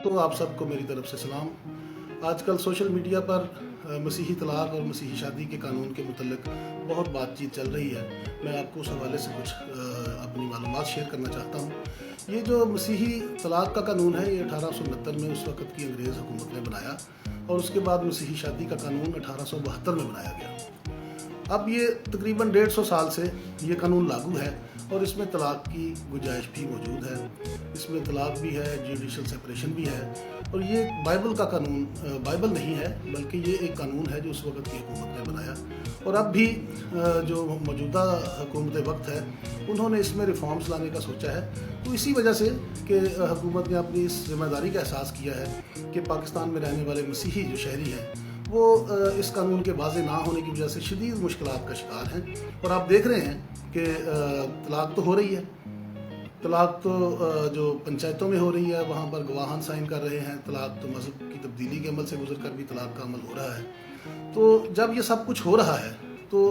تو آپ سب کو میری طرف سے سلام۔ آج کل سوشل میڈیا پر مسیحی طلاق اور مسیحی شادی کے قانون کے متعلق بہت بات چیت چل رہی ہے۔ میں آپ کو اس حوالے سے کچھ اپنی معلومات شیئر کرنا چاہتا ہوں۔ یہ جو مسیحی طلاق کا قانون ہے یہ 1869 میں اس وقت کی انگریز حکومت نے بنایا اور اس کے بعد مسیحی شادی کا قانون 1872 میں بنایا گیا۔ اب یہ تقریباً 150 سال سے یہ قانون لاگو ہے اور اس میں طلاق کی گنجائش بھی موجود ہے۔ اس میں طلاق بھی ہے، جوڈیشل سیپریشن بھی ہے، اور یہ بائبل کا قانون بائبل نہیں ہے بلکہ یہ ایک قانون ہے جو اس وقت کی حکومت نے بنایا، اور اب بھی جو موجودہ حکومت وقت ہے انہوں نے اس میں ریفارمز لانے کا سوچا ہے۔ تو اسی وجہ سے کہ حکومت نے اپنی اس ذمہ داری کا احساس کیا ہے کہ پاکستان میں رہنے والے مسیحی جو شہری ہیں وہ اس قانون کے واضح نہ ہونے کی وجہ سے شدید مشکلات کا شکار ہیں، اور آپ دیکھ رہے ہیں کہ طلاق تو ہو رہی ہے، طلاق تو جو پنچایتوں میں ہو رہی ہے وہاں پر گواہان سائن کر رہے ہیں، طلاق تو مذہب کی تبدیلی کے عمل سے گزر کر بھی طلاق کا عمل ہو رہا ہے۔ تو جب یہ سب کچھ ہو رہا ہے تو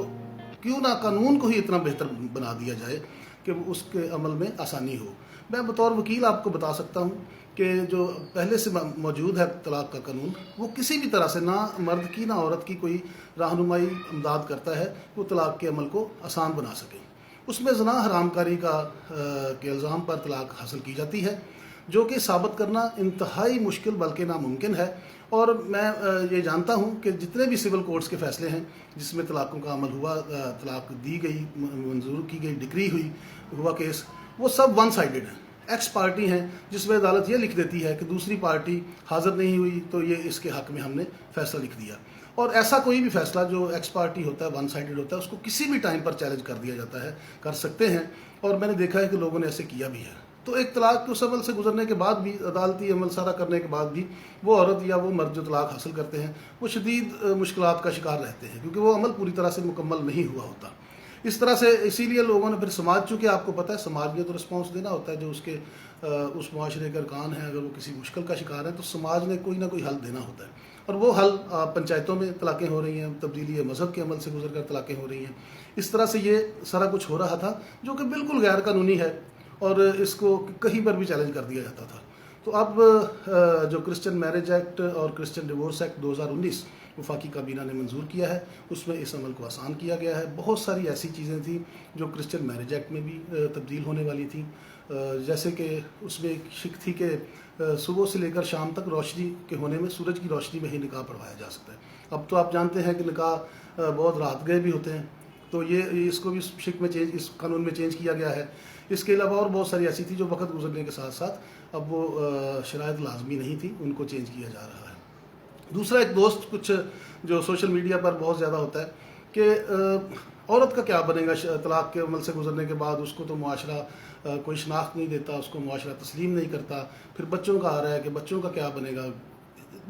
کیوں نہ قانون کو ہی اتنا بہتر بنا دیا جائے کہ اس کے عمل میں آسانی ہو۔ میں بطور وکیل آپ کو بتا سکتا ہوں کہ جو پہلے سے موجود ہے طلاق کا قانون وہ کسی بھی طرح سے نہ مرد کی نہ عورت کی کوئی رہنمائی امداد کرتا ہے وہ طلاق کے عمل کو آسان بنا سکے۔ اس میں زنا حرام کاری کے الزام پر طلاق حاصل کی جاتی ہے جو کہ ثابت کرنا انتہائی مشکل بلکہ ناممکن ہے، اور میں یہ جانتا ہوں کہ جتنے بھی سول کورٹس کے فیصلے ہیں جس میں طلاقوں کا عمل ہوا، طلاق دی گئی، منظور کی گئی، ڈکری ہوا کیس، وہ سب ون سائیڈڈ ہیں، ایکس پارٹی ہیں، جس میں عدالت یہ لکھ دیتی ہے کہ دوسری پارٹی حاضر نہیں ہوئی تو یہ اس کے حق میں ہم نے فیصلہ لکھ دیا، اور ایسا کوئی بھی فیصلہ جو ایکس پارٹی ہوتا ہے، ون سائیڈڈ ہوتا ہے، اس کو کسی بھی ٹائم پر چیلنج کر دیا جاتا ہے، کر سکتے ہیں، اور میں نے دیکھا ہے کہ لوگوں نے ایسے کیا بھی ہے۔ تو ایک طلاق کے اس عمل سے گزرنے کے بعد بھی، عدالتی عمل سارا کرنے کے بعد بھی، وہ عورت یا وہ مرد جو طلاق حاصل کرتے ہیں وہ شدید مشکلات کا شکار رہتے ہیں کیونکہ وہ عمل پوری طرح سے مکمل نہیں ہوا ہوتا۔ اس طرح سے اسی لیے لوگوں نے پھر سماج، چونکہ آپ کو پتہ ہے سماج نے تو رسپانس دینا ہوتا ہے، جو اس معاشرے کے ارکان ہیں اگر وہ کسی مشکل کا شکار ہے تو سماج نے کوئی نہ کوئی حل دینا ہوتا ہے، اور وہ حل پنچایتوں میں طلاقیں ہو رہی ہیں، تبدیلی مذہب کے عمل سے گزر کر طلاقیں ہو رہی ہیں۔ اس طرح سے یہ سارا کچھ ہو رہا تھا جو کہ بالکل غیر قانونی ہے اور اس کو کہیں پر بھی چیلنج کر دیا جاتا تھا۔ تو اب جو کرسچن میرج ایکٹ اور کرسچن ڈیورس ایکٹ 2019 وفاقی کابینہ نے منظور کیا ہے، اس میں اس عمل کو آسان کیا گیا ہے۔ بہت ساری ایسی چیزیں تھیں جو کرسچن میرج ایکٹ میں بھی تبدیل ہونے والی تھیں، جیسے کہ اس میں ایک شک تھی کہ صبح سے لے کر شام تک روشنی کے ہونے میں سورج کی روشنی میں ہی نکاح پڑھوایا جا سکتا ہے۔ اب تو آپ جانتے ہیں کہ نکاح بہت رات گئے بھی ہوتے ہیں، تو یہ اس کو بھی شک میں چینج، اس قانون میں چینج کیا گیا ہے۔ اس کے علاوہ اور بہت ساری ایسی تھی جو وقت گزرنے کے ساتھ ساتھ اب وہ شرائط لازمی نہیں تھی، ان کو چینج کیا جا رہا ہے۔ دوسرا، ایک دوست کچھ جو سوشل میڈیا پر بہت زیادہ ہوتا ہے کہ عورت کا کیا بنے گا طلاق کے عمل سے گزرنے کے بعد، اس کو تو معاشرہ کوئی شناخت نہیں دیتا، اس کو معاشرہ تسلیم نہیں کرتا، پھر بچوں کا آ رہا ہے کہ بچوں کا کیا بنے گا۔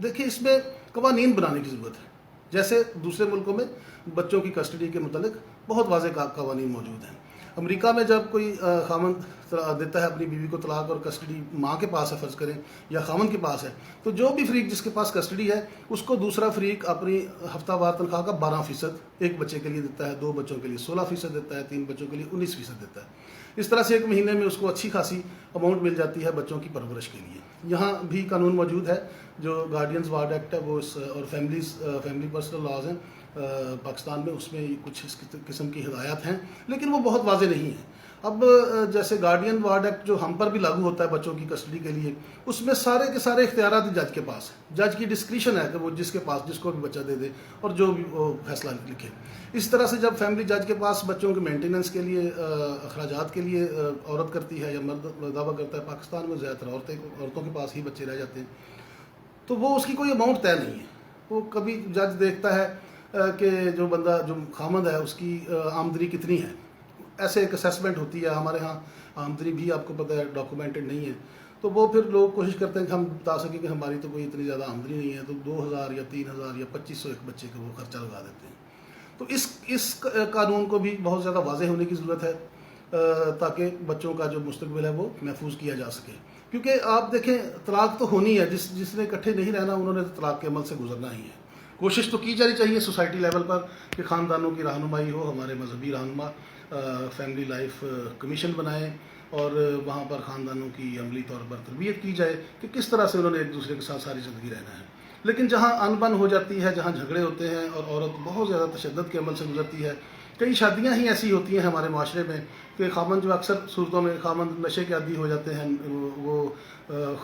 دیکھیے، اس میں قوانین بنانے کی ضرورت ہے۔ جیسے دوسرے ملکوں میں بچوں کی کسٹڈی کے متعلق بہت واضح قوانین موجود ہیں۔ امریکہ میں جب کوئی خامند دیتا ہے اپنی بیوی کو طلاق اور کسٹڈی ماں کے پاس ہے فرض کریں یا خامند کے پاس ہے، تو جو بھی فریق جس کے پاس کسٹڈی ہے اس کو دوسرا فریق اپنی ہفتہ وار تنخواہ کا 12% ایک بچے کے لیے دیتا ہے، 2 بچوں کے لیے 16% دیتا ہے، 3 بچوں کے لیے 19% دیتا ہے۔ اس طرح سے ایک مہینے میں اس کو اچھی خاصی اماؤنٹ مل جاتی ہے بچوں کی پرورش کے لیے۔ یہاں بھی قانون موجود ہے جو گارڈینز وارڈ ایکٹ ہے، وہ اور فیملی پرسنل لاز ہیں پاکستان میں، اس میں کچھ اس قسم کی ہدایات ہیں لیکن وہ بہت واضح نہیں ہیں۔ اب جیسے گارڈین وارڈ ایکٹ جو ہم پر بھی لاگو ہوتا ہے بچوں کی کسٹڈی کے لیے، اس میں سارے کے سارے اختیارات جج کے پاس ہیں، جج کی ڈسکریشن ہے کہ وہ جس کے پاس جس کو بھی بچہ دے دے اور جو بھی وہ فیصلہ لکھے۔ اس طرح سے جب فیملی جج کے پاس بچوں کے مینٹیننس کے لیے اخراجات کے لیے عورت کرتی ہے یا مرد دعویٰ کرتا ہے، پاکستان میں زیادہ تر عورتوں کے پاس ہی بچے رہ جاتے ہیں، تو وہ اس کی کوئی اماؤنٹ طے نہیں ہے۔ وہ کبھی جج دیکھتا ہے کہ جو بندہ جو خامند ہے اس کی آمدنی کتنی ہے، ایسے ایک اسیسمنٹ ہوتی ہے۔ ہمارے ہاں آمدنی بھی آپ کو پتہ ہے ڈاکومنٹڈ نہیں ہے، تو وہ پھر لوگ کوشش کرتے ہیں کہ ہم بتا سکیں کہ ہماری تو کوئی اتنی زیادہ آمدنی نہیں ہے، تو 2000 یا 3000 یا 2500 ایک بچے کا وہ خرچہ لگا دیتے ہیں۔ تو اس قانون کو بھی بہت زیادہ واضح ہونے کی ضرورت ہے تاکہ بچوں کا جو مستقبل ہے وہ محفوظ کیا جا سکے، کیونکہ آپ دیکھیں طلاق تو ہونی ہے، جس نے اکٹھے نہیں رہنا انہوں نے طلاق کے عمل سے گزرنا ہی ہے۔ کوشش تو کی جانی چاہیے سوسائٹی لیول پر کہ خاندانوں کی رہنمائی ہو، ہمارے مذہبی رہنما فیملی لائف کمیشن بنائیں اور وہاں پر خاندانوں کی عملی طور پر تربیت کی جائے کہ کس طرح سے انہوں نے ایک دوسرے کے ساتھ ساری زندگی رہنا ہے. لیکن جہاں انبن ہو جاتی ہے، جہاں جھگڑے ہوتے ہیں اور عورت بہت زیادہ تشدد کے عمل سے گزرتی ہے. کئی شادیاں ہی ایسی ہوتی ہیں ہمارے معاشرے میں کہ خامند جو اکثر صورتوں میں خامند نشے کے عادی ہو جاتے ہیں، وہ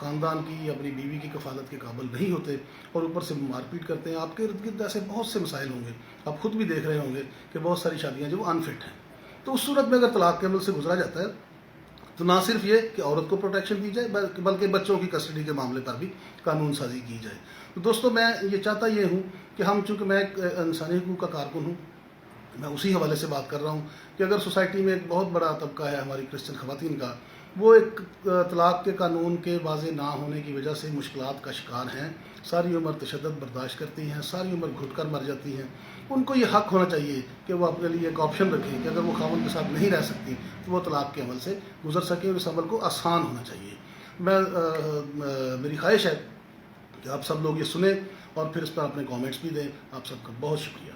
خاندان کی اپنی بیوی کی کفالت کے قابل نہیں ہوتے اور اوپر سے مار پیٹ کرتے ہیں. آپ کے ارد گرد ایسے بہت سے مسائل ہوں گے، آپ خود بھی دیکھ رہے ہوں گے کہ بہت ساری شادیاں جو انفٹ ہیں. تو اس صورت میں اگر طلاق کے عمل سے گزرا جاتا ہے تو نہ صرف یہ کہ عورت کو پروٹیکشن دی جائے بلکہ بچوں کی کسٹڈی کے معاملے پر بھی قانون سازی کی جائے. تو دوستو، میں یہ چاہتا یہ ہوں کہ چونکہ میں ایک انسانی حقوق کا کارکن ہوں، میں اسی حوالے سے بات کر رہا ہوں کہ اگر سوسائٹی میں ایک بہت بڑا طبقہ ہے ہماری کرسچن خواتین کا، وہ ایک طلاق کے قانون کے واضح نہ ہونے کی وجہ سے مشکلات کا شکار ہیں، ساری عمر تشدد برداشت کرتی ہیں، ساری عمر گھٹ کر مر جاتی ہیں. ان کو یہ حق ہونا چاہیے کہ وہ اپنے لیے ایک آپشن رکھیں کہ اگر وہ خاوند کے ساتھ نہیں رہ سکتی تو وہ طلاق کے عمل سے گزر سکیں اور اس عمل کو آسان ہونا چاہیے. میری خواہش ہے کہ آپ سب لوگ یہ سنیں اور پھر اس پر اپنے کامنٹس بھی دیں. آپ سب کا بہت شکریہ.